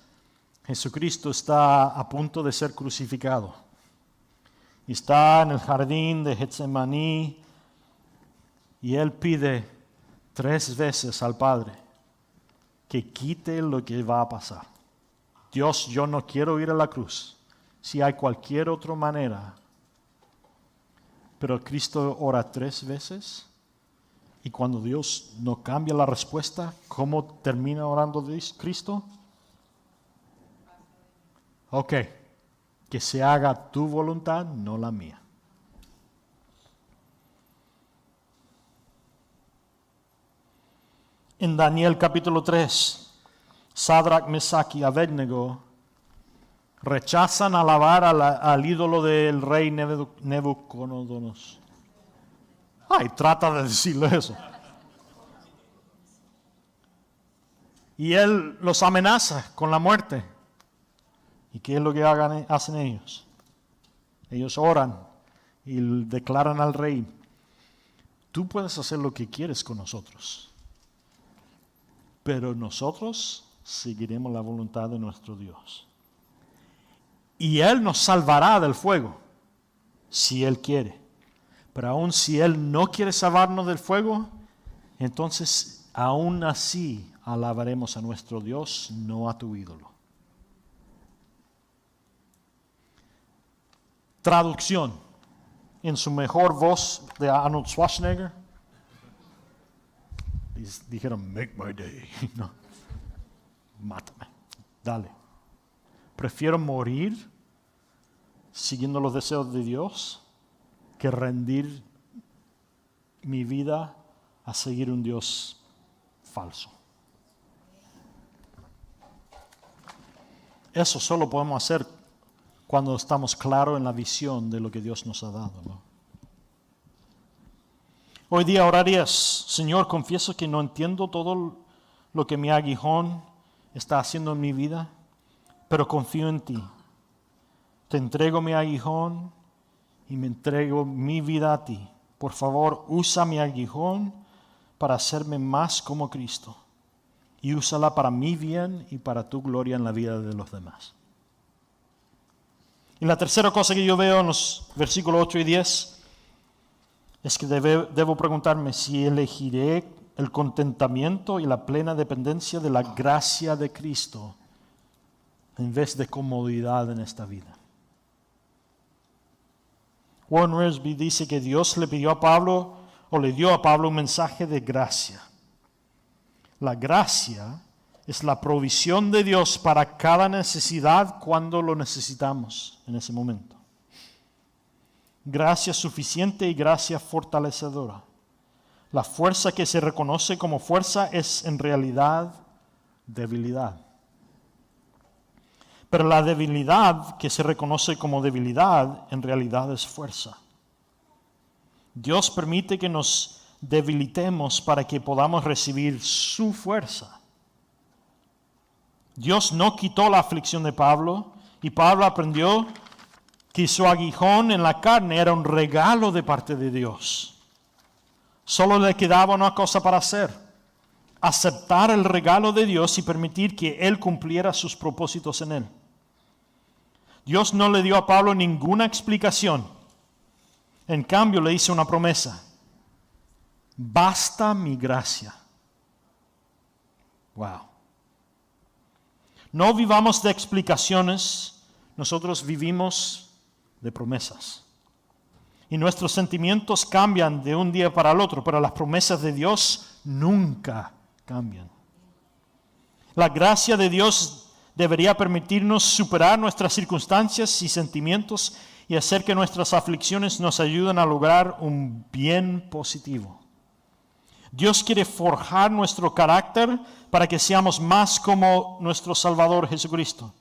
Jesucristo está a punto de ser crucificado. Está en el jardín de Getsemaní y Él pide 3 veces al Padre que quite lo que va a pasar. Dios, yo no quiero ir a la cruz. Si hay cualquier otra manera. Pero Cristo ora 3 veces. Y cuando Dios no cambia la respuesta, ¿cómo termina orando Cristo? Ok, que se haga tu voluntad, no la mía. En Daniel capítulo 3, Sadrach, Mesach y Abednego rechazan alabar al ídolo del rey Nebucodonosor. Ay, trata de decirle eso. Y él los amenaza con la muerte. ¿Y qué es lo que hacen ellos? Ellos oran y declaran al rey, tú puedes hacer lo que quieres con nosotros, pero nosotros seguiremos la voluntad de nuestro Dios. Y Él nos salvará del fuego, si Él quiere. Pero aún si Él no quiere salvarnos del fuego, entonces aún así alabaremos a nuestro Dios, no a tu ídolo. Traducción, en su mejor voz de Arnold Schwarzenegger, dijeron, make my day. No, mátame, dale. Prefiero morir siguiendo los deseos de Dios que rendir mi vida a seguir un Dios falso. Eso solo podemos hacer cuando estamos claros en la visión de lo que Dios nos ha dado, ¿no? Hoy día orarías, Señor, confieso que no entiendo todo lo que mi aguijón está haciendo en mi vida, pero confío en ti. Te entrego mi aguijón y me entrego mi vida a ti. Por favor, usa mi aguijón para hacerme más como Cristo. Y úsala para mi bien y para tu gloria en la vida de los demás. Y la tercera cosa que yo veo en los versículos 8 y 10 es que debo preguntarme si elegiré el contentamiento y la plena dependencia de la gracia de Cristo en vez de comodidad en esta vida. Warren Wiersbe dice que Dios le pidió a Pablo, o le dio a Pablo un mensaje de gracia. La gracia es la provisión de Dios para cada necesidad cuando lo necesitamos en ese momento. Gracia suficiente y gracia fortalecedora. La fuerza que se reconoce como fuerza es en realidad debilidad. Pero la debilidad que se reconoce como debilidad en realidad es fuerza. Dios permite que nos debilitemos para que podamos recibir su fuerza. Dios no quitó la aflicción de Pablo y Pablo aprendió que su aguijón en la carne era un regalo de parte de Dios. Solo le quedaba una cosa para hacer: aceptar el regalo de Dios y permitir que Él cumpliera sus propósitos en él. Dios no le dio a Pablo ninguna explicación. En cambio, le hizo una promesa: basta mi gracia. Wow. No vivamos de explicaciones, nosotros vivimos de promesas. Y nuestros sentimientos cambian de un día para el otro, pero las promesas de Dios nunca cambian. La gracia de Dios debería permitirnos superar nuestras circunstancias y sentimientos y hacer que nuestras aflicciones nos ayuden a lograr un bien positivo. Dios quiere forjar nuestro carácter para que seamos más como nuestro Salvador Jesucristo.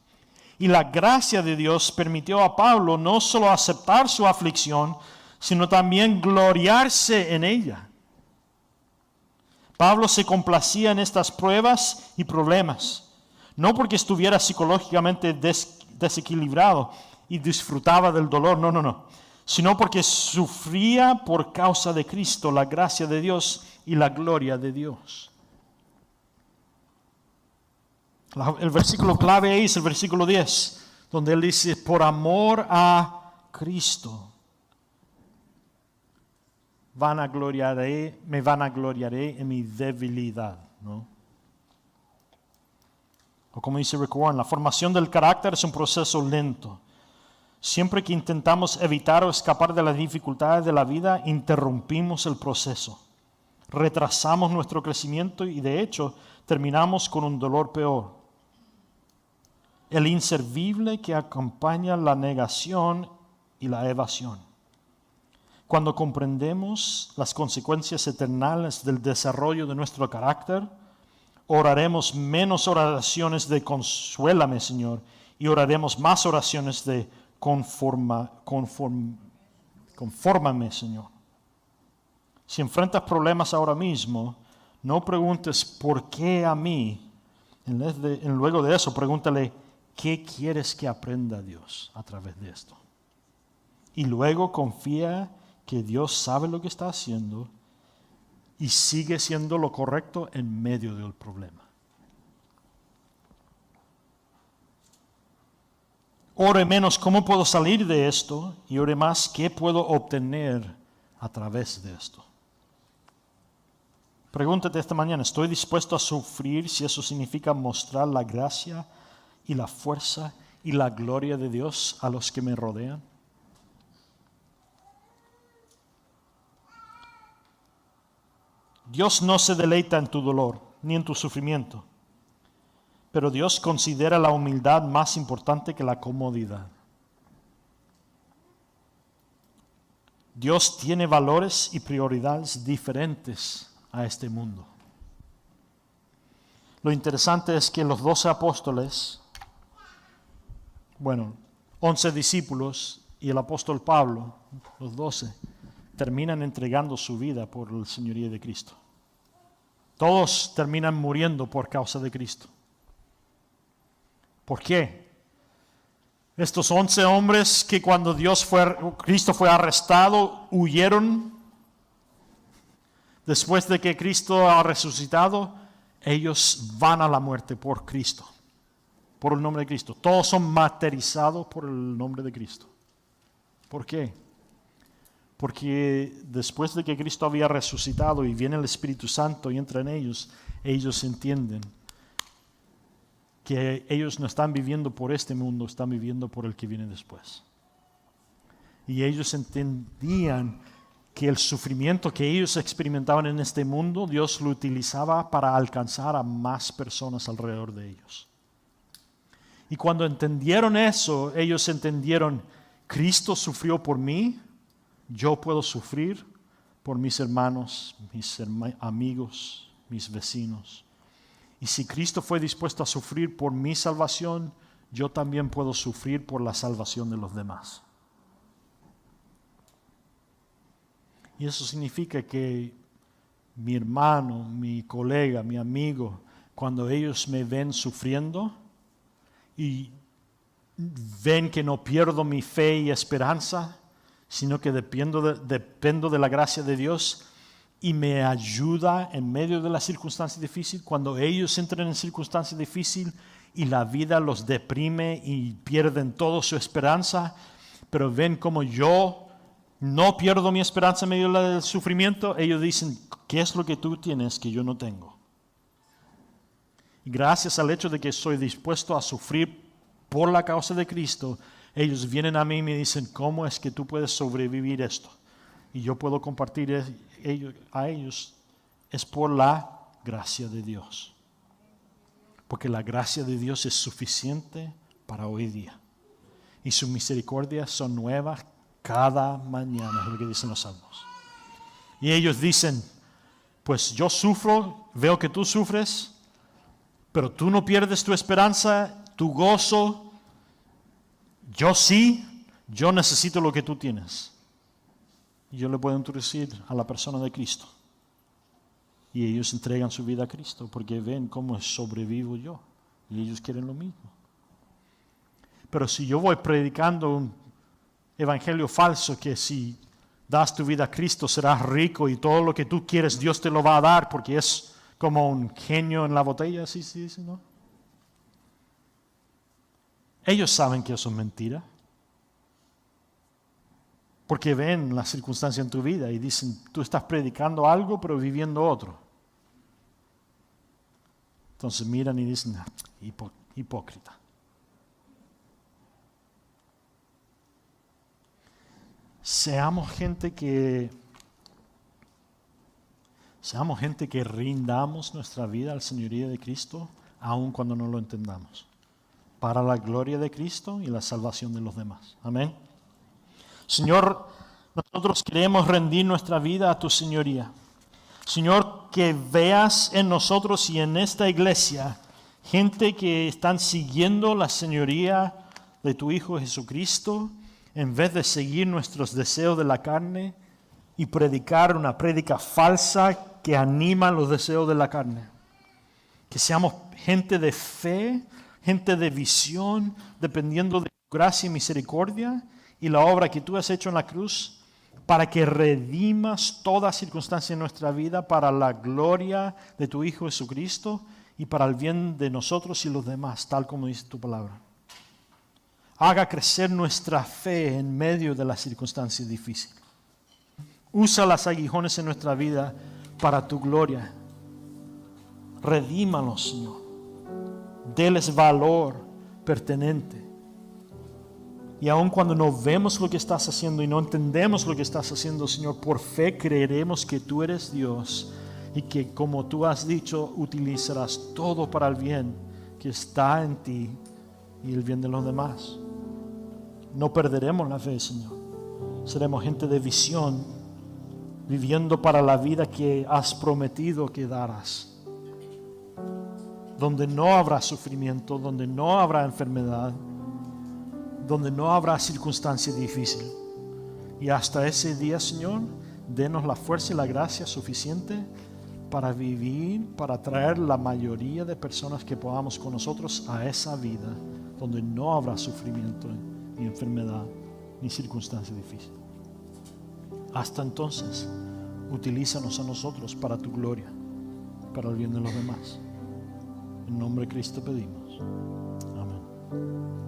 Y la gracia de Dios permitió a Pablo no solo aceptar su aflicción, sino también gloriarse en ella. Pablo se complacía en estas pruebas y problemas, no porque estuviera psicológicamente desequilibrado y disfrutaba del dolor, no, sino porque sufría por causa de Cristo, la gracia de Dios y la gloria de Dios. El versículo clave ahí es el versículo 10, donde él dice: por amor a Cristo me vanagloriaré en mi debilidad, ¿no? O como dice Rick Warren, la formación del carácter es un proceso lento. Siempre que intentamos evitar o escapar de las dificultades de la vida, interrumpimos el proceso. Retrasamos nuestro crecimiento y de hecho terminamos con un dolor peor. El inservible que acompaña la negación y la evasión. Cuando comprendemos las consecuencias eternales del desarrollo de nuestro carácter, oraremos menos oraciones de consuélame, Señor, y oraremos más oraciones de confórmame, Señor. Si enfrentas problemas ahora mismo, no preguntes ¿por qué a mí? Luego de eso, pregúntale ¿qué quieres que aprenda Dios a través de esto? Y luego confía que Dios sabe lo que está haciendo y sigue siendo lo correcto en medio del problema. Ore menos cómo puedo salir de esto y ore más qué puedo obtener a través de esto. Pregúntate esta mañana, ¿estoy dispuesto a sufrir si eso significa mostrar la gracia y la fuerza y la gloria de Dios a los que me rodean? Dios no se deleita en tu dolor ni en tu sufrimiento, pero Dios considera la humildad más importante que la comodidad. Dios tiene valores y prioridades diferentes a este mundo. Lo interesante es que los 12 apóstoles, 11 discípulos y el apóstol Pablo, los 12, terminan entregando su vida por la señoría de Cristo. Todos terminan muriendo por causa de Cristo. ¿Por qué? Estos 11 hombres que cuando Cristo fue arrestado, huyeron. Después de que Cristo ha resucitado, ellos van a la muerte por Cristo, por el nombre de Cristo. Todos son martirizados por el nombre de Cristo. ¿Por qué? Porque después de que Cristo había resucitado y viene el Espíritu Santo y entra en ellos, ellos entienden que ellos no están viviendo por este mundo, están viviendo por el que viene después. Y ellos entendían que el sufrimiento que ellos experimentaban en este mundo, Dios lo utilizaba para alcanzar a más personas alrededor de ellos. Y cuando entendieron eso, ellos entendieron, Cristo sufrió por mí, yo puedo sufrir por mis hermanos, mis amigos, mis vecinos. Y si Cristo fue dispuesto a sufrir por mi salvación, yo también puedo sufrir por la salvación de los demás. Y eso significa que mi hermano, mi colega, mi amigo, cuando ellos me ven sufriendo y ven que no pierdo mi fe y esperanza, sino que dependo de la gracia de Dios y me ayuda en medio de la circunstancia difícil. Cuando ellos entran en circunstancias difíciles y la vida los deprime y pierden toda su esperanza, pero ven como yo no pierdo mi esperanza en medio del sufrimiento, ellos dicen, ¿qué es lo que tú tienes que yo no tengo? Y gracias al hecho de que soy dispuesto a sufrir por la causa de Cristo, ellos vienen a mí y me dicen, ¿cómo es que tú puedes sobrevivir esto? Y yo puedo compartir a ellos. Es por la gracia de Dios. Porque la gracia de Dios es suficiente para hoy día. Y sus misericordias son nuevas cada mañana, es lo que dicen los salmos. Y ellos dicen, pues yo sufro, veo que tú sufres, pero tú no pierdes tu esperanza, tu gozo. Yo sí, yo necesito lo que tú tienes. Y yo le puedo introducir a la persona de Cristo. Y ellos entregan su vida a Cristo porque ven cómo sobrevivo yo. Y ellos quieren lo mismo. Pero si yo voy predicando un evangelio falso que si das tu vida a Cristo serás rico y todo lo que tú quieres Dios te lo va a dar porque es como un genio en la botella, sí, ¿no? Ellos saben que eso es mentira. Porque ven la circunstancia en tu vida y dicen, tú estás predicando algo pero viviendo otro. Entonces miran y dicen, hipócrita. Seamos gente que rindamos nuestra vida al señorío de Cristo, aun cuando no lo entendamos, para la gloria de Cristo y la salvación de los demás. Amén. Señor, nosotros queremos rendir nuestra vida a tu señoría. Señor, que veas en nosotros y en esta iglesia gente que están siguiendo la señoría de tu Hijo Jesucristo, en vez de seguir nuestros deseos de la carne y predicar una prédica falsa que anima los deseos de la carne. Que seamos gente de fe, gente de visión, dependiendo de tu gracia y misericordia y la obra que tú has hecho en la cruz, para que redimas toda circunstancia en nuestra vida para la gloria de tu Hijo Jesucristo y para el bien de nosotros y los demás, tal como dice tu palabra. Haga crecer nuestra fe en medio de las circunstancias difíciles. Usa las aguijones en nuestra vida para tu gloria. Redímalos, Señor. Deles valor pertinente. Y aun cuando no vemos lo que estás haciendo y no entendemos lo que estás haciendo, Señor, por fe creeremos que tú eres Dios y que, como tú has dicho, utilizarás todo para el bien que está en ti y el bien de los demás. No perderemos la fe, Señor. Seremos gente de visión, viviendo para la vida que has prometido que darás, donde no habrá sufrimiento, donde no habrá enfermedad, donde no habrá circunstancia difícil. Y hasta ese día, Señor, denos la fuerza y la gracia suficiente para vivir, para traer la mayoría de personas que podamos con nosotros a esa vida donde no habrá sufrimiento, ni enfermedad, ni circunstancia difícil. Hasta entonces, utilízanos a nosotros para tu gloria, para el bien de los demás. En nombre de Cristo pedimos. Amén.